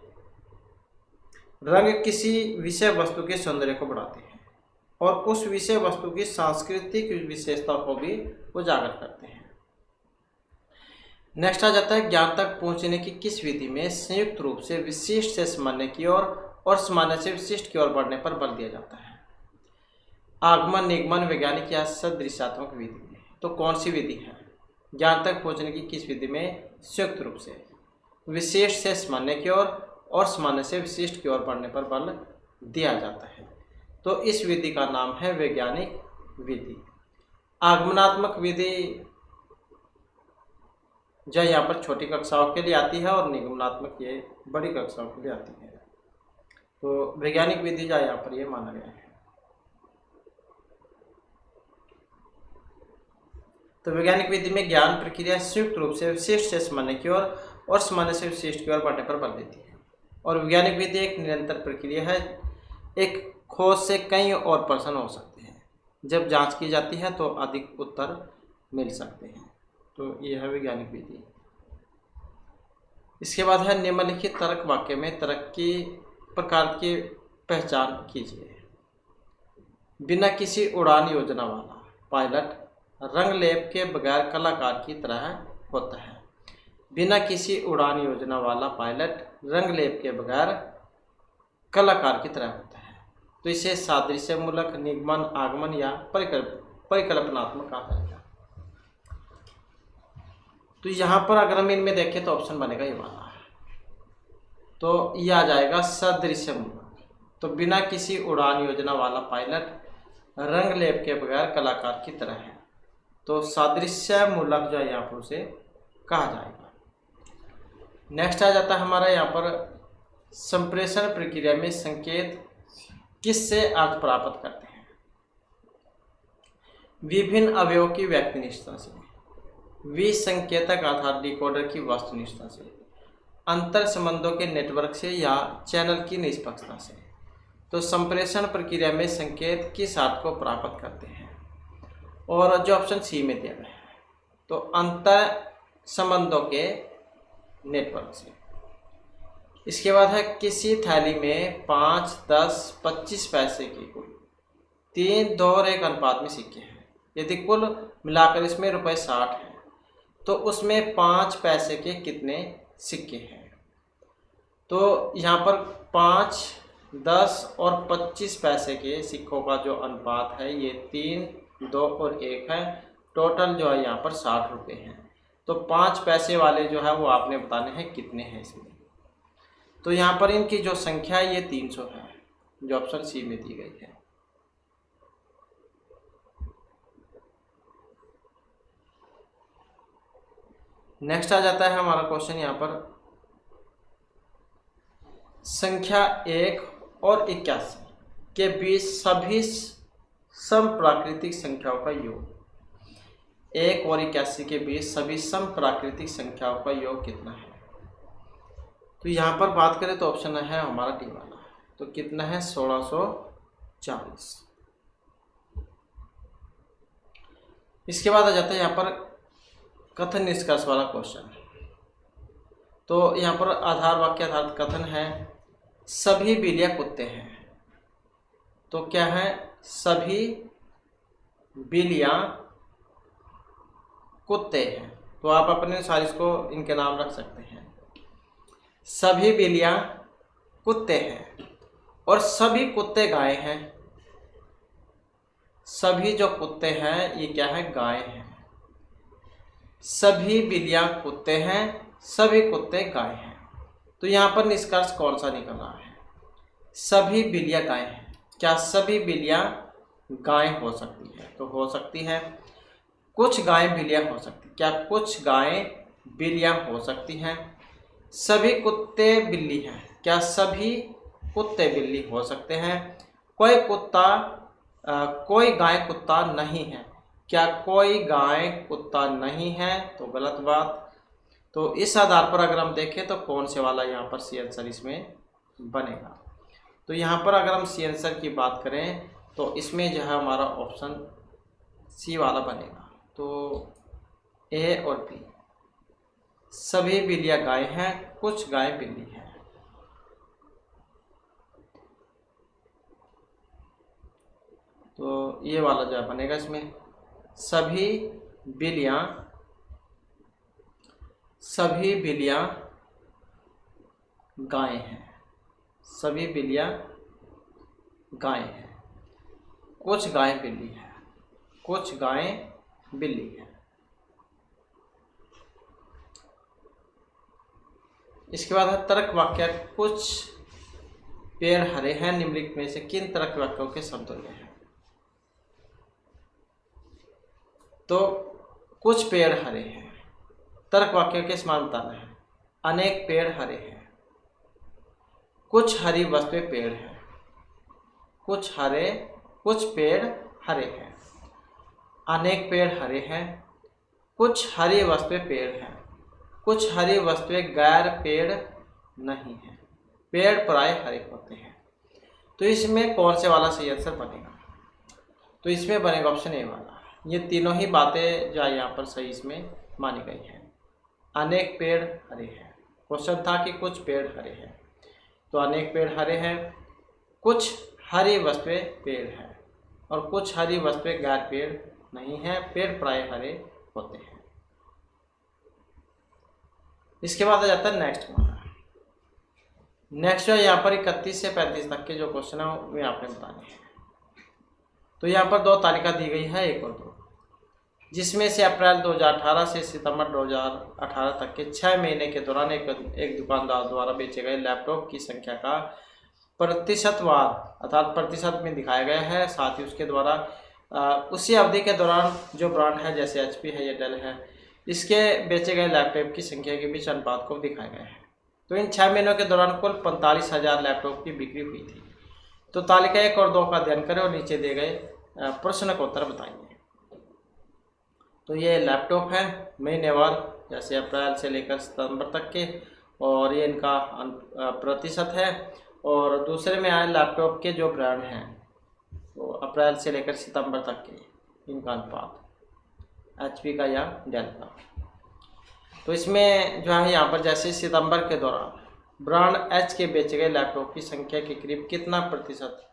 रंग किसी विषय वस्तु के सौंदर्य को बढ़ाते हैं और उस विषय वस्तु की सांस्कृतिक विशेषता को भी उजागर करते हैं। नेक्स्ट आ जाता है, ज्ञान तक पहुंचने की किस विधि में संयुक्त रूप से विशिष्ट से सामान्य की ओर और सामान्य से विशिष्ट की ओर बढ़ने पर बल दिया जाता है? आगमन, निगमन, वैज्ञानिक या सदृशात्मक विधि में। तो कौन सी विधि है? ज्ञान तक पहुंचने की किस विधि में संयुक्त रूप से विशिष्ट से सामान्य की ओर और सामान्य से विशिष्ट की ओर बढ़ने पर बल दिया जाता है? तो इस विधि का नाम है वैज्ञानिक विधि। आगमनात्मक विधि जो यहाँ पर छोटी कक्षाओं के लिए आती है और निगमनात्मक ये बड़ी कक्षाओं के लिए आती है। तो वैज्ञानिक विधि जो यहाँ पर ये माना गया है। तो वैज्ञानिक विधि में ज्ञान प्रक्रिया संयुक्त रूप से विशिष्ट से सामान्य की ओर और सामान्य से विशिष्ट की ओर बढ़ने पर बल देती है। और वैज्ञानिक विधि एक निरंतर प्रक्रिया है। एक खोज से कई और प्रश्न हो सकते हैं, जब जांच की जाती है तो अधिक उत्तर मिल सकते हैं। तो यह है वैज्ञानिक विधि। इसके बाद है, निम्नलिखित तर्क वाक्य में तर्क की प्रकार की पहचान कीजिए। बिना किसी उड़ान योजना वाला पायलट रंग लेप के बगैर कलाकार की तरह होता है। बिना किसी उड़ान योजना वाला पायलट रंग लेप के बगैर कलाकार की तरह होता है। तो इसे सादृश्यमूलक, निगमन, आगमन या परिकल्पनात्मक कहा जाएगा। तो यहाँ पर अगर हम इनमें देखें तो ऑप्शन बनेगा ये वाला, तो ये आ जाएगा सदृश्यमूलक। तो बिना किसी उड़ान योजना वाला पायलट रंग लेप के बगैर कलाकार की तरह है। तो सादृश्यमूलक जो है यहाँ पर उसे कहा जाएगा। नेक्स्ट आ जाता है हमारा यहाँ पर, संप्रेषण प्रक्रिया में संकेत किससे अर्थ प्राप्त करते हैं? विभिन्न अवयवों की व्यक्तिनिष्ठता से। विसंकेतक आधार डिकोडर की वस्तुनिष्ठता से, अंतर संबंधों के नेटवर्क से या चैनल की निष्पक्षता से। तो संप्रेषण प्रक्रिया में संकेत किस अर्थ को प्राप्त करते हैं, और जो ऑप्शन सी में दिया गया है तो अंतर संबंधों के नेटवर्क से। इसके बाद है किसी थैली में 5, 10, 25 पैसे की कुल 3, 2 और 1 अनुपात में सिक्के हैं। यदि कुल मिलाकर इसमें रुपए 60 हैं तो उसमें 5 पैसे के कितने सिक्के हैं। तो यहाँ पर 5, 10 और 25 पैसे के सिक्कों का जो अनुपात है ये 3, 2 और 1 है। टोटल जो है यहाँ पर 60 रुपये हैं। तो 5 पैसे वाले जो है वो आपने बताने हैं कितने हैं इसमें। तो यहाँ पर इनकी जो संख्या है ये 300 है, जो ऑप्शन सी में दी गई है। नेक्स्ट आ जाता है हमारा क्वेश्चन यहाँ पर संख्या 1 और 81 के बीच सभी समप्राकृतिक संख्याओं का योग। 1 और 81 के बीच सभी समप्राकृतिक संख्याओं का योग कितना है। तो यहाँ पर बात करें तो ऑप्शन है हमारा डी वाला। तो कितना है 1640। इसके बाद आ जाता है यहाँ पर कथन निष्कर्ष वाला क्वेश्चन। तो यहाँ पर आधार वाक्य आधारित कथन है सभी बिल्लियाँ कुत्ते हैं। तो क्या है सभी बिल्लियाँ कुत्ते हैं। तो आप अपने अनुसार इसको इनके नाम रख सकते हैं। सभी बिल्लियाँ कुत्ते हैं और सभी कुत्ते गाय हैं। सभी जो कुत्ते हैं ये क्या है गाय हैं। सभी बिल्लियाँ कुत्ते हैं, सभी कुत्ते गाय हैं। तो यहाँ पर निष्कर्ष कौन सा निकल रहा है। सभी बिल्लियाँ गाय हैं। क्या सभी बिल्लियाँ गाय हो सकती है। तो हो सकती है। कुछ गाय बिल्लियाँ हो सकती। क्या कुछ गाय बिल्लियाँ हो सकती हैं। सभी कुत्ते बिल्ली हैं। क्या सभी कुत्ते बिल्ली हो सकते हैं। कोई गाय कुत्ता नहीं है। क्या कोई गाय कुत्ता नहीं है। तो गलत बात। तो इस आधार पर अगर हम देखें तो कौन से वाला यहाँ पर सी आंसर इसमें बनेगा। तो यहाँ पर अगर हम सी आंसर की बात करें तो इसमें जो है हमारा ऑप्शन सी वाला बनेगा। तो ए और बी सभी बिल्लियाँ गाय हैं, कुछ गाय बिल्ली हैं। तो ये वाला जो है बनेगा इसमें सभी बिल्लियाँ गाय हैं। सभी बिल्लियाँ गाय हैं, कुछ गाय बिल्ली है। कुछ गाय बिल्ली है। इसके बाद है तर्क वाक्य कुछ पेड़ हरे हैं निम्नलिखित में से किन तर्क वाक्यों के समतुल्य हैं। तो कुछ पेड़ हरे हैं तर्क वाक्यों के समान बताना है। अनेक पेड़ हरे हैं। कुछ हरी वस्तुएं पेड़ हैं। कुछ पेड़ हरे हैं। अनेक पेड़ हरे हैं। कुछ हरी वस्तुएं पेड़ हैं। कुछ हरी वस्तुएं गैर पेड़ नहीं हैं। पेड़ प्राय हरे होते हैं। तो इसमें कौन से वाला सही आंसर बनेगा। तो इसमें बनेगा ऑप्शन ए वाला। ये तीनों ही बातें जो यहाँ पर सही इसमें मानी गई हैं। अनेक पेड़ हरे हैं। क्वेश्चन था कि कुछ पेड़ हरे हैं। तो अनेक पेड़ हरे हैं। कुछ हरी वस्तुएं पेड़ हैं और कुछ हरी वस्तुएं गैर पेड़ नहीं हैं। पेड़ प्राय हरे होते हैं। इसके बाद आ जाता है नेक्स्ट वाला। नेक्स्ट है यहाँ पर 31 से 35 तक के जो क्वेश्चन है वे आपने बताने हैं। तो यहाँ पर 2 तालिका दी गई है 1 और 2, जिसमें से अप्रैल 2018 से सितंबर 2018 तक के 6 महीने के दौरान एक दुकानदार द्वारा बेचे गए लैपटॉप की संख्या का प्रतिशतवार अर्थात प्रतिशत में दिखाया गया है। साथ ही उसके द्वारा उसी अवधि के दौरान जो ब्रांड है जैसे HP है या डेल है इसके बेचे गए लैपटॉप की संख्या के बीच अनुपात को दिखाया गया है। तो इन 6 महीनों के दौरान कुल 45,000 लैपटॉप की बिक्री हुई थी। तो तालिका 1 और 2 का अध्ययन करें और नीचे दिए गए प्रश्न का उत्तर बताइए। तो ये लैपटॉप है महीनेवार, जैसे अप्रैल से लेकर सितंबर तक के, और ये इनका प्रतिशत है। और दूसरे में आए लैपटॉप के जो ब्रांड हैं, तो अप्रैल से लेकर सितंबर तक के इनका अनुपात, HP का या डेल का। तो इसमें जो है यहाँ पर जैसे सितंबर के दौरान ब्रांड H के बेचे गए लैपटॉप की संख्या के करीब कितना प्रतिशत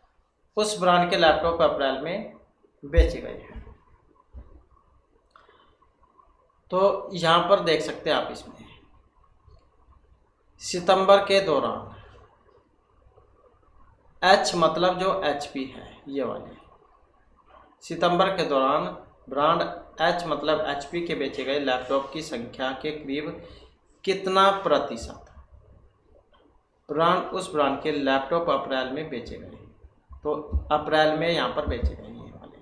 उस ब्रांड के लैपटॉप अप्रैल में बेचे गए हैं। तो यहाँ पर देख सकते हैं आप, इसमें सितंबर के दौरान H मतलब जो HP है ये वाले, सितंबर के दौरान ब्रांड H मतलब HP के बेचे गए लैपटॉप की संख्या के करीब कितना प्रतिशत ब्रांड उस ब्रांड के लैपटॉप अप्रैल में बेचे गए। तो अप्रैल में यहाँ पर बेचे गए ये वाले,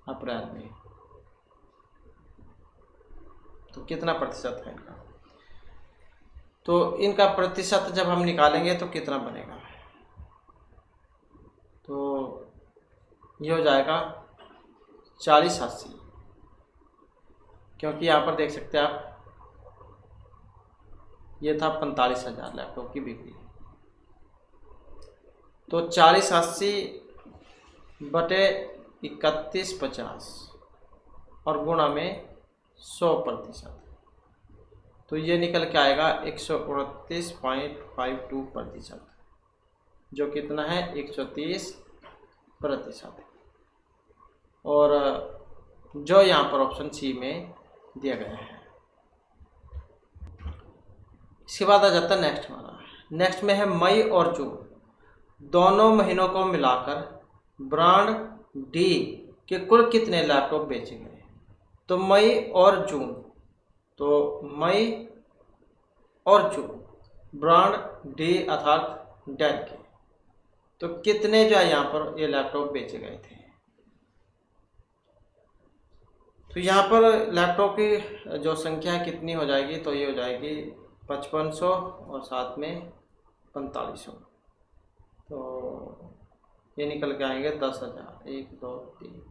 अप्रैल में तो कितना प्रतिशत है इनका। तो इनका प्रतिशत जब हम निकालेंगे तो कितना बनेगा, तो ये हो जाएगा 40-80, क्योंकि यहाँ पर देख सकते हैं आप, ये था 45,000 लैपटॉप की बिक्री। तो 40-80 बटे 3150 और गुणा में 100%, तो ये निकल के आएगा 129.52%, जो कितना है 130%। और जो यहाँ पर ऑप्शन सी में दिया गया है। इसके बाद आ जाता है नेक्स्ट वाला। नेक्स्ट में है मई और जून दोनों महीनों को मिलाकर ब्रांड डी के कुल कितने लैपटॉप बेचे गए। तो मई और जून, तो मई और जून ब्रांड डी अर्थात डेल के, तो कितने जो है यहाँ पर ये लैपटॉप बेचे गए थे। तो यहाँ पर लैपटॉप की जो संख्या कितनी हो जाएगी, तो ये हो जाएगी 5500 और साथ में 4500, तो ये निकल के आएंगे 10,000। 1 2 3,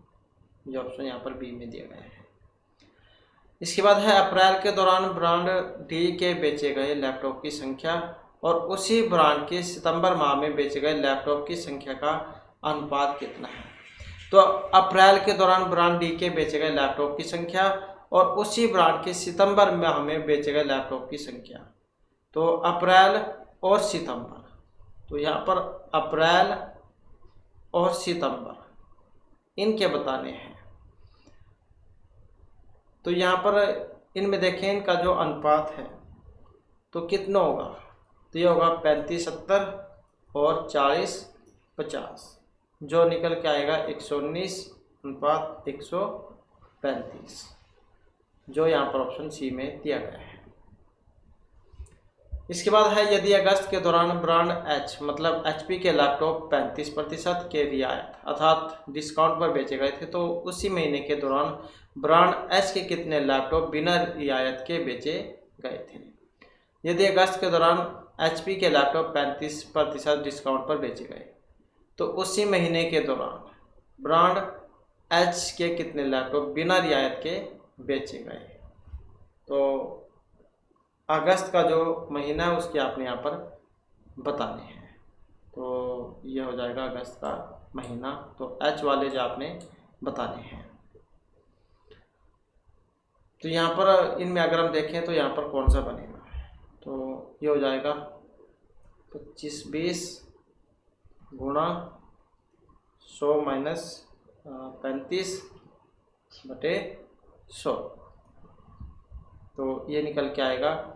ये ऑप्शन यहाँ पर बी में दिया गया है। इसके बाद है अप्रैल के दौरान ब्रांड डी के बेचे गए लैपटॉप की संख्या और उसी ब्रांड के सितंबर माह में बेचे गए लैपटॉप की संख्या का अनुपात कितना है। तो अप्रैल के दौरान ब्रांड डी के बेचे गए लैपटॉप की संख्या और उसी ब्रांड के सितंबर माह में बेचे गए लैपटॉप की संख्या, तो अप्रैल और सितंबर, तो यहाँ पर अप्रैल और सितंबर इनके बताने हैं। तो यहाँ पर इनमें देखें इनका जो अनुपात है तो कितना होगा, तो ये होगा 35-70 और 40-50, जो निकल के आएगा 119:135, जो यहाँ पर ऑप्शन सी में दिया गया है। इसके बाद है यदि अगस्त के दौरान ब्रांड एच मतलब HP के लैपटॉप 35% के रियायत अर्थात डिस्काउंट पर बेचे गए थे, तो उसी महीने के दौरान ब्रांड एच के कितने लैपटॉप बिना रियायत के बेचे गए थे। यदि अगस्त के दौरान HP के लैपटॉप 35% डिस्काउंट पर बेचे गए, तो उसी महीने के दौरान ब्रांड एच के कितने लैपटॉप बिना रियायत के बेचे गए। तो अगस्त का जो महीना है उसके आपने यहाँ पर बताने हैं, तो ये हो जाएगा अगस्त का महीना, तो एच वाले जो आपने बताने हैं। तो यहाँ पर इनमें अगर हम देखें तो यहाँ पर कौन सा बनेगा, तो ये हो जाएगा 25-20 गुणा 100 माइनस 35/100, तो ये निकल के आएगा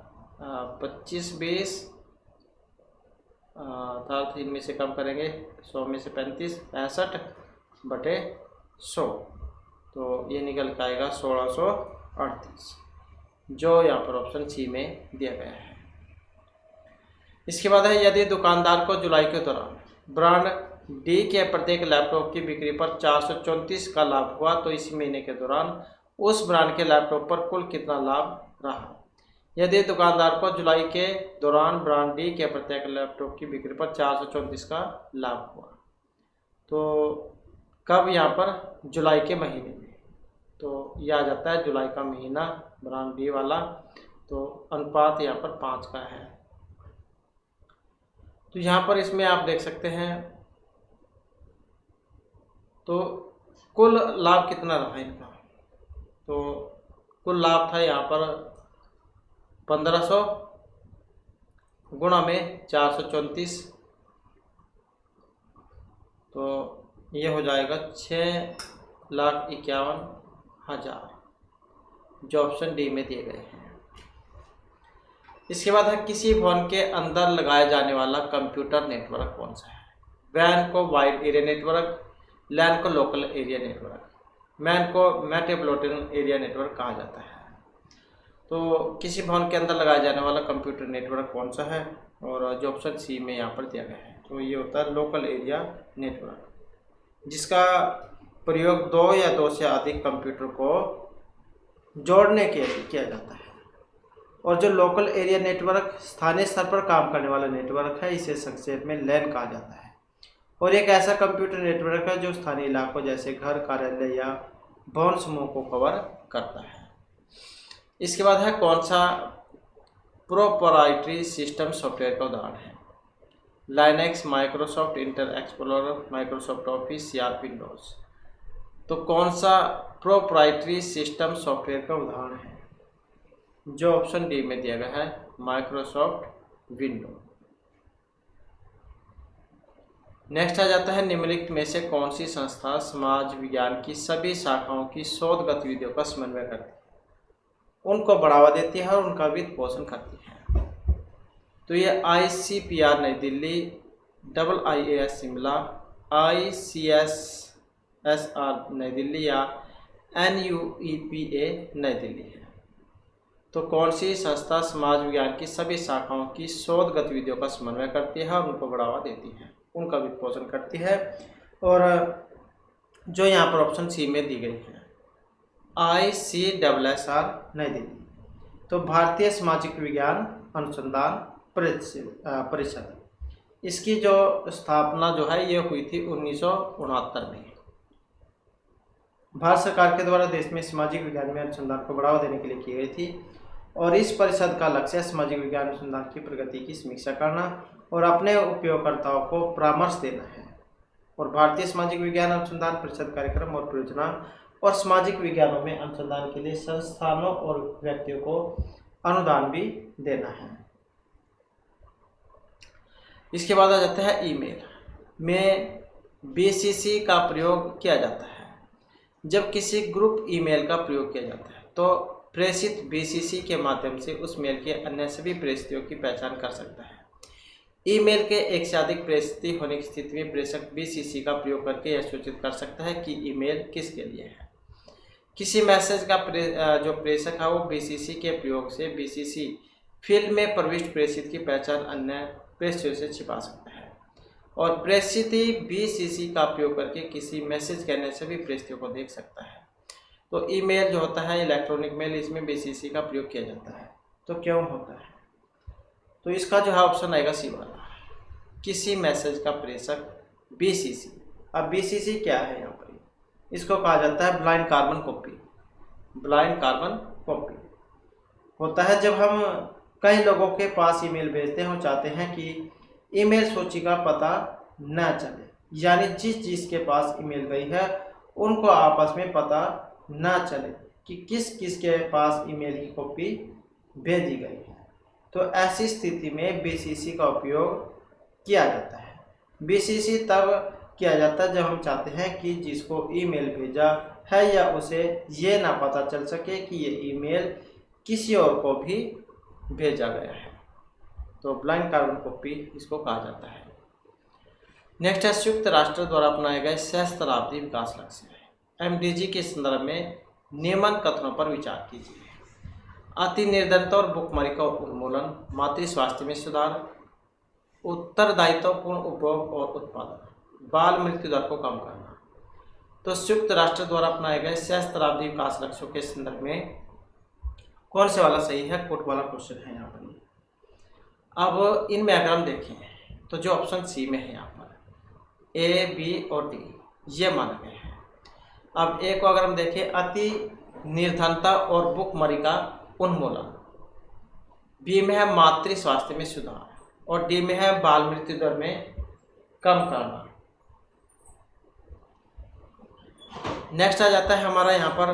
25-20 अर्थात इनमें से कम करेंगे 100 में से 35 65/100, तो ये निकल के आएगा 1638, जो यहाँ पर ऑप्शन सी में दिया गया है। इसके बाद है यदि दुकानदार को जुलाई के दौरान ब्रांड डी के प्रत्येक लैपटॉप की बिक्री पर 434 का लाभ हुआ, तो इसी महीने के दौरान उस ब्रांड के लैपटॉप पर कुल कितना लाभ रहा। यदि दुकानदार को जुलाई के दौरान ब्रांड डी के प्रत्येक लैपटॉप की बिक्री पर 434 का लाभ हुआ, तो कब यहाँ पर जुलाई के महीने में, तो ये आ जाता है जुलाई का महीना ब्रांड बी वाला। तो अनुपात यहाँ पर 5 का है। तो यहाँ पर इसमें आप देख सकते हैं तो कुल लाभ कितना रहा इनका। तो कुल लाभ था यहाँ पर 1500 गुणा में 434, तो ये हो जाएगा 6,51,000, जो ऑप्शन डी में दिए गए हैं। इसके बाद है किसी भवन के अंदर लगाया जाने वाला कंप्यूटर नेटवर्क कौन सा है। वैन को वाइड एरिया नेटवर्क, लैन को लोकल एरिया नेटवर्क, मैन को मेट्रोपॉलिटन एरिया नेटवर्क कहा जाता है। तो किसी भवन के अंदर लगाया जाने वाला कंप्यूटर नेटवर्क कौन सा है, और जो ऑप्शन सी में यहाँ पर दिया गया है तो ये होता है लोकल एरिया नेटवर्क, जिसका प्रयोग 2 या 2 से अधिक कंप्यूटर को जोड़ने के लिए किया जाता है। और जो लोकल एरिया नेटवर्क स्थानीय स्तर पर काम करने वाला नेटवर्क है, इसे संक्षेप में लैन कहा जाता है। और एक ऐसा कंप्यूटर नेटवर्क है जो स्थानीय इलाकों जैसे घर, कार्यालय या भवन समूह को कवर करता है। इसके बाद है कौन सा प्रोप्राइटरी सिस्टम सॉफ्टवेयर का उदाहरण है। Linux, Microsoft inter explorer, Microsoft office या विंडोज। तो कौन सा प्रोप्राइटरी सिस्टम सॉफ्टवेयर का उदाहरण है, जो ऑप्शन डी में दिया गया है माइक्रोसॉफ्ट विंडो। नेक्स्ट आ जाता है निम्नलिखित में से कौन सी संस्था समाज विज्ञान की सभी शाखाओं की शोध गतिविधियों का समन्वय करती है, उनको बढ़ावा देती है और उनका वित्त पोषण करती है। तो ये ICPR नई दिल्ली, IIAS शिमला, ICSSR नई दिल्ली या NUEPA नई दिल्ली है। तो कौन सी संस्था समाज विज्ञान की सभी शाखाओं की शोध गतिविधियों का समन्वय करती है और उनको बढ़ावा देती है, उनका वित्त पोषण करती है, और जो यहाँ पर ऑप्शन सी में दी गई है ICSSR नई दिल्ली। तो भारतीय सामाजिक विज्ञान अनुसंधान परिषद, इसकी जो स्थापना जो है ये हुई थी 1969 में। भारत सरकार के द्वारा देश में सामाजिक विज्ञान में अनुसंधान को बढ़ावा देने के लिए की गई थी, और इस परिषद का लक्ष्य सामाजिक विज्ञान अनुसंधान की प्रगति की समीक्षा करना और अपने उपयोगकर्ताओं को परामर्श देना है। और भारतीय सामाजिक विज्ञान अनुसंधान परिषद कार्यक्रम और परियोजना और सामाजिक विज्ञानों में अनुसंधान के लिए संस्थानों और व्यक्तियों को अनुदान भी देना है। इसके बाद आ जाता है ईमेल में BCC का प्रयोग किया जाता है। जब किसी ग्रुप ईमेल का प्रयोग किया जाता है तो प्रेषित BCC के माध्यम से उस मेल के अन्य सभी प्रेषितों की पहचान कर सकता है। ईमेल के एक से अधिक प्रेषित होने की स्थिति में प्रेषक BCC का प्रयोग करके यह सूचित कर सकता है कि ईमेल किसके लिए है। किसी मैसेज का जो प्रेषक है वो BCC के प्रयोग से BCC फील्ड में प्रविष्ट प्रेषित की पहचान अन्य प्रेषितों से छिपा सकता है, और प्रेषित BCC का प्रयोग करके किसी मैसेज के अन्य सभी प्रेषितों को देख सकता है। तो ईमेल जो होता है इलेक्ट्रॉनिक मेल, इसमें BCC का प्रयोग किया जाता है। तो क्यों होता है, तो इसका जो है ऑप्शन आएगा सी वाला, किसी मैसेज का प्रेषक BCC। अब BCC क्या है यहाँ पर, इसको कहा जाता है blind carbon copy. Blind carbon copy होता है जब हम कई लोगों के पास ईमेल भेजते हैं और चाहते हैं कि ईमेल सूची का पता न चले, यानी जिसके पास ईमेल गई है उनको आपस में पता न चले कि किस किस के पास ईमेल की कॉपी भेजी गई है। तो ऐसी स्थिति में BCC का उपयोग किया जाता है। BCC तब किया जाता है जब हम चाहते हैं कि जिसको ईमेल भेजा है या उसे ये ना पता चल सके कि ये ईमेल किसी और को भी भेजा गया है। तो ब्लाइंड कार्बन कॉपी इसको कहा जाता है। नेक्स्ट है संयुक्त राष्ट्र द्वारा अपनाए गए सहस्त्राब्दी विकास लक्ष्य MDG के संदर्भ में निम्न कथनों पर विचार कीजिए। अति निर्धनता और भुखमरी का उन्मूलन, मातृ स्वास्थ्य में सुधार, उत्तरदायित्वपूर्ण उपभोग और उत्पादन, बाल मृत्यु दर को कम करना। तो संयुक्त राष्ट्र द्वारा अपनाए गए सहस्त्राब्दी विकास लक्ष्यों के संदर्भ में कौन से वाला सही है, कोट वाला क्वेश्चन है यहाँ पर। अब इनमें अगर हम देखें तो जो ऑप्शन सी में है यहाँ पर A, B और D ये माने गए हैं। अब एक को अगर हम देखें, अति निर्धनता और भुखमरी का उन्मूलन। बी में है मातृ स्वास्थ्य में सुधार, और डी में है बाल मृत्यु दर में कम करना। नेक्स्ट आ जाता है हमारा यहाँ पर,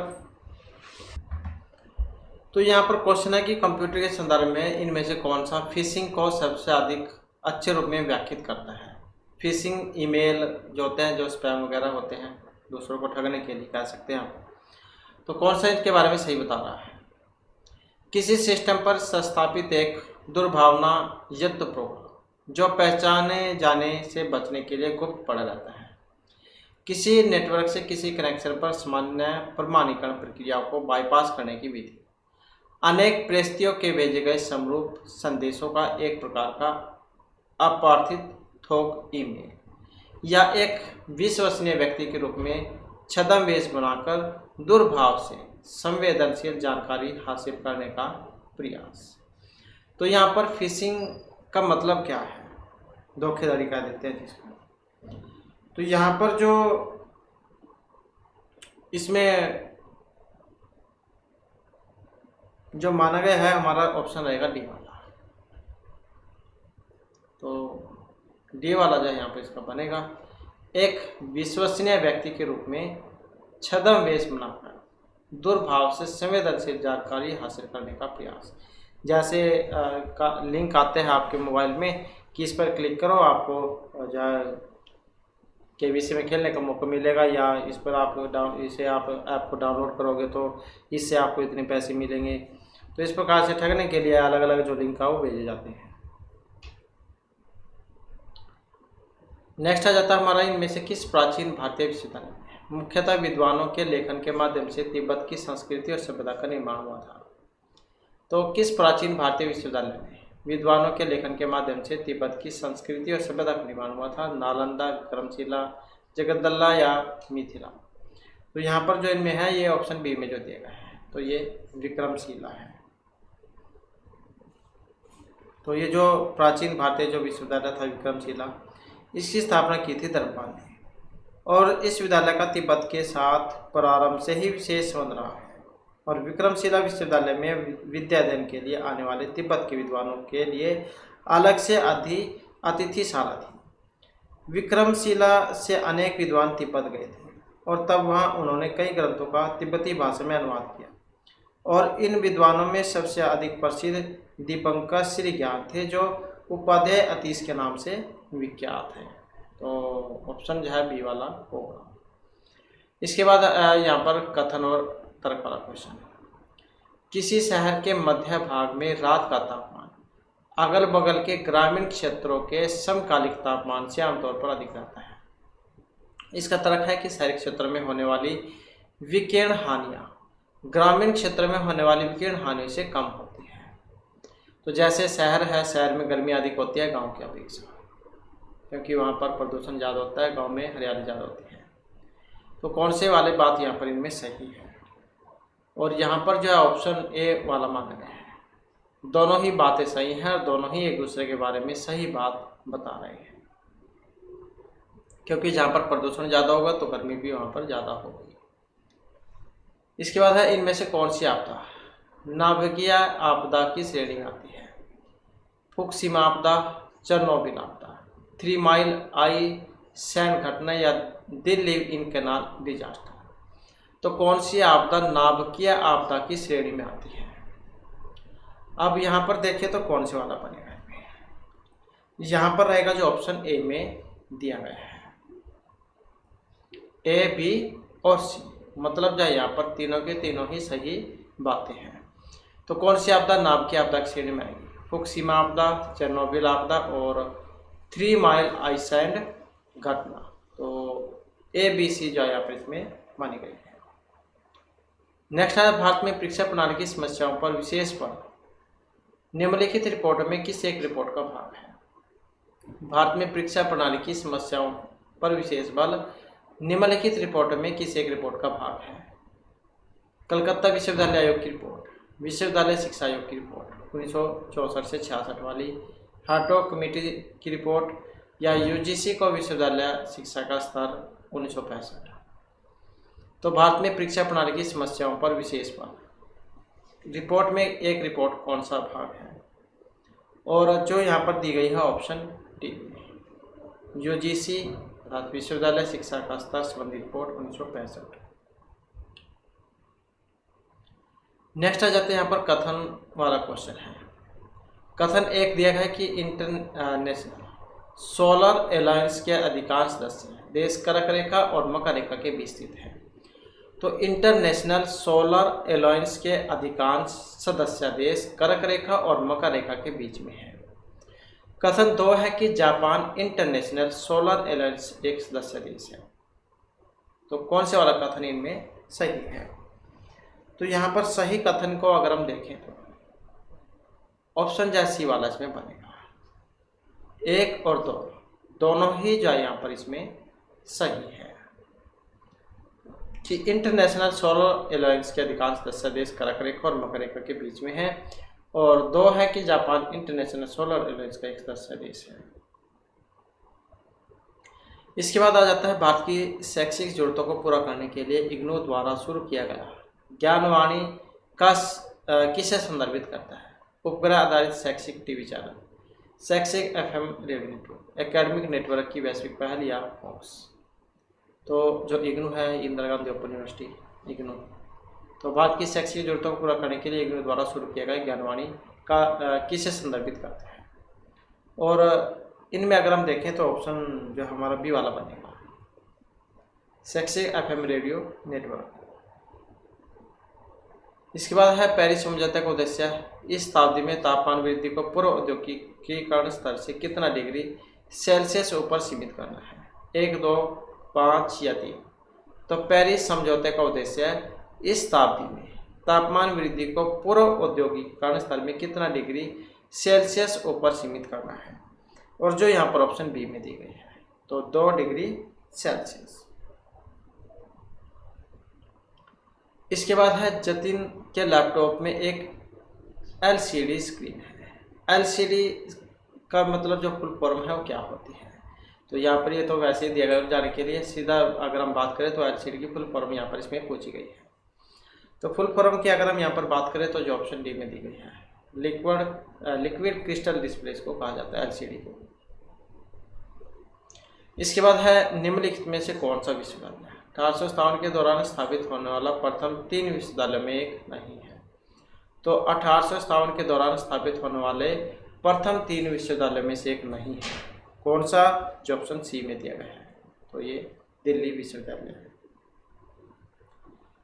तो यहाँ पर क्वेश्चन है कि कंप्यूटर के संदर्भ में इनमें से कौन सा फिशिंग को सबसे अधिक अच्छे रूप में व्याख्यात करता है। फिशिंग ईमेल जो होते हैं, जो स्पैम वगैरह होते हैं, दूसरों को ठगने के लिए कह सकते हैं आप, तो कौन सा इसके बारे में सही बता रहा है। किसी सिस्टम पर संस्थापित एक दुर्भावना युक्त प्रोग्राम जो पहचाने जाने से बचने के लिए गुप्त पड़ा रहता है। किसी नेटवर्क से किसी कनेक्शन पर सामान्य प्रमाणीकरण प्रक्रियाओं को बाईपास करने की विधि। अनेक प्रस्तियों के भेजे गए समरूप संदेशों का एक प्रकार का अपार्थित थोक ईमेल या एक विश्वसनीय व्यक्ति के रूप में छद्मवेश बनाकर दुर्भाव से संवेदनशील जानकारी हासिल करने का प्रयास। तो यहाँ पर फिशिंग का मतलब क्या है, धोखेधड़ी कह देते हैं जिसको। तो यहाँ पर जो इसमें जो माना गया है हमारा ऑप्शन रहेगा डी वाला। तो डी वाला जो यहाँ पर इसका बनेगा, एक विश्वसनीय व्यक्ति के रूप में छद्मवेश बनाकर दुर्भाव से संवेदनशील जानकारी हासिल करने का प्रयास। जैसे लिंक आते हैं आपके मोबाइल में कि इस पर क्लिक करो, आपको जो KBC में खेलने का मौका मिलेगा, या इस पर आप इसे आप ऐप को डाउनलोड करोगे तो इससे आपको इतने पैसे मिलेंगे। तो इस प्रकार से ठगने के लिए अलग अलग जो लिंक है वो भेजे जाते हैं। नेक्स्ट आ जाता है हमारा, इनमें से किस प्राचीन भारतीय विश्वविद्यालय में मुख्यतः विद्वानों के लेखन के माध्यम से तिब्बत की संस्कृति और सभ्यता का निर्माण हुआ था। तो किस प्राचीन भारतीय विश्वविद्यालय में विद्वानों के लेखन के माध्यम से तिब्बत की संस्कृति और सभ्यता का निर्माण हुआ था। नालंदा, विक्रमशिला, जगदलला या मिथिला। तो यहाँ पर जो इनमें है ये ऑप्शन बी में जो दिया गया है, तो ये विक्रमशिला है। तो ये जो प्राचीन भारतीय जो विश्वविद्यालय था विक्रमशिला, इसकी स्थापना की थी धर्मपाल ने, और इस विद्यालय का तिब्बत के साथ प्रारंभ से ही विशेष संबंध रहा है। और विक्रमशिला विश्वविद्यालय में विद्या अध्ययन के लिए आने वाले तिब्बत के विद्वानों के लिए अलग से अतिथिशाला थी। विक्रमशिला से अनेक विद्वान तिब्बत गए थे और तब वहां उन्होंने कई ग्रंथों का तिब्बती भाषा में अनुवाद किया, और इन विद्वानों में सबसे अधिक प्रसिद्ध दीपंकर श्री ज्ञान थे, जो उपाध्याय अतीश के नाम से विख्यात है। तो ऑप्शन जो है बी वाला होगा। इसके बाद यहाँ पर कथन और तर्क वाला क्वेश्चन। किसी शहर के मध्य भाग में रात का तापमान अगल बगल के ग्रामीण क्षेत्रों के समकालिक तापमान से आमतौर पर अधिक रहता है। इसका तर्क है कि शहरी क्षेत्र में होने वाली विकिरण हानियाँ ग्रामीण क्षेत्र में होने वाली विकिरण हानि से कम होती है। तो जैसे शहर है, शहर में गर्मी अधिक होती है गांव की अपेक्षा, क्योंकि वहाँ पर प्रदूषण ज़्यादा होता है, गांव में हरियाली ज़्यादा होती है। तो कौन से वाले बात यहाँ पर इनमें सही है, और यहाँ पर जो है ऑप्शन ए वाला माना गया है। दोनों ही बातें सही हैं और दोनों ही एक दूसरे के बारे में सही बात बता रहे हैं, क्योंकि जहाँ पर प्रदूषण ज़्यादा होगा तो गर्मी भी वहाँ पर ज़्यादा होगी। इसके बाद है, इनमें से कौन सी आपदा नाभिकीय आपदा की श्रेणी में आती है। फुकुशिमा आपदा, चेरनोबिल आपदा, 3 माइल आइसलैंड घटना या दिल्ली इन कैनाल डिजास्टर। तो कौन सी आपदा नाभिकीय आपदा की श्रेणी में आती है। अब यहाँ पर देखिए तो कौन से वाला बनेगा। यहाँ पर रहेगा जो ऑप्शन ए में दिया गया है, ए, बी और सी, मतलब जो यहाँ पर तीनों के तीनों ही सही बातें हैं। तो कौन सी आपदा नाभिकीय आपदा की श्रेणी में आएगी। फुकुशिमा आपदा, चेरनोबिल आपदा और 3 माइल आइसलैंड घटना। तो ए, बी, सी जो यहाँ पर इसमें मानी गई है। नेक्स्ट है, भारत में परीक्षा प्रणाली की समस्याओं पर विशेष पर निम्नलिखित रिपोर्ट में किस एक रिपोर्ट का भाग है। भारत में परीक्षा प्रणाली की समस्याओं पर विशेष बल निम्नलिखित रिपोर्ट में किस एक रिपोर्ट का भाग है। कलकत्ता विश्वविद्यालय आयोग की रिपोर्ट, विश्वविद्यालय शिक्षा आयोग की रिपोर्ट 1964 से 66 वाली, हार्टोग कमेटी की रिपोर्ट, या यूजीसी को विश्वविद्यालय शिक्षा का स्तर 1965। तो भारत में परीक्षा प्रणाली की समस्याओं पर विशेष बात। रिपोर्ट में एक रिपोर्ट कौन सा भाग है, और जो यहाँ पर दी गई है ऑप्शन डी, यूजीसी अर्थात विश्वविद्यालय शिक्षा का स्तर संबंधी रिपोर्ट 1965। नेक्स्ट आ जाते हैं यहाँ पर कथन वाला क्वेश्चन है। कथन एक दिया है कि इंटरनेशनल सोलर अलायंस के अधिकांश सदस्य देश कर्क रेखा और मकर रेखा के बीच स्थित है। तो इंटरनेशनल सोलर अलायंस के अधिकांश सदस्य देश कर्क रेखा और मकर रेखा के बीच में है। कथन दो है कि जापान इंटरनेशनल सोलर अलायंस एक सदस्य देश है। तो कौन से वाला कथन इनमें सही है? तो यहाँ पर सही कथन को अगर हम देखें तो ऑप्शन जो सी वाला इसमें बनेगा। एक और दो दोनों ही जो यहाँ पर इसमें सही है कि इंटरनेशनल सोलर अलायंस के अधिकांश सदस्य देश कर्क रेखा और मकर रेखा के बीच में है, और दो है कि जापान इंटरनेशनल सोलर अलायंस का एक सदस्य देश है। इसके बाद आ जाता है भारत की शैक्षिक जरूरतों को पूरा करने के लिए इग्नू द्वारा शुरू किया गया ज्ञानवाणी का किसे संदर्भित करता है? उपग्रह आधारित शैक्षिक टीवी चैनल, शैक्षिक FM radio network, academic network की वैश्विक पहल या फॉक्स। तो जो इग्नू है इंदिरा गांधी ओपन यूनिवर्सिटी इग्नू, तो भारत की शैक्षिक जरूरतों को पूरा करने के लिए इग्नू द्वारा शुरू किया गया ज्ञानवाणी का किसे संदर्भित करता है? और इनमें अगर हम देखें तो ऑप्शन जो हमारा बी वाला बनेगा, शैक्षिक एफएम रेडियो नेटवर्क। इसके बाद है पेरिस समझौते का उद्देश्य इस शताब्दी में तापमान वृद्धि को पूर्व औद्योगिकीकरण स्तर से कितना डिग्री सेल्सियस ऊपर सीमित करना है? 1, 2, 5 या 3। तो पेरिस समझौते का उद्देश्य इस शताब्दी में तापमान वृद्धि को पूर्व औद्योगिकीकरण स्तर में कितना डिग्री सेल्सियस ऊपर सीमित करना है, और जो यहाँ पर ऑप्शन बी में दी गई है तो 2 डिग्री सेल्सियस। इसके बाद है जतिन के लैपटॉप में एक एलसीडी स्क्रीन है। एलसीडी का मतलब जो फुल फॉर्म है वो क्या होती है? तो यहाँ पर ये तो वैसे ही दिया गया जाने के लिए सीधा अगर हम बात करें तो एलसीडी की फुल फॉर्म यहाँ पर इसमें पूछी गई है। तो फुल फॉर्म की अगर हम यहाँ पर बात करें तो जो ऑप्शन डी में दी गई है लिक्विड क्रिस्टल डिस्प्ले को कहा जाता है एलसीडी को। इसके बाद है निम्नलिखित में से कौन सा विश्वविद्यालय 1857 के दौरान स्थापित होने वाला प्रथम 3 विश्वविद्यालयों में एक नहीं है? तो 1857 के दौरान स्थापित होने वाले प्रथम 3 विश्वविद्यालयों में से एक नहीं है। कौन सा? जो ऑप्शन सी में दिया गया है, तो ये दिल्ली विश्वविद्यालय है।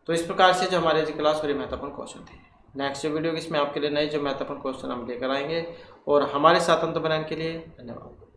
तो इस प्रकार से जो हमारे आज क्लास वाली महत्वपूर्ण क्वेश्चन थे, नेक्स्ट वीडियो इसमें आपके लिए नए जो महत्वपूर्ण क्वेश्चन हम लेकर आएंगे। और हमारे साथ अंत बनाने के लिए धन्यवाद।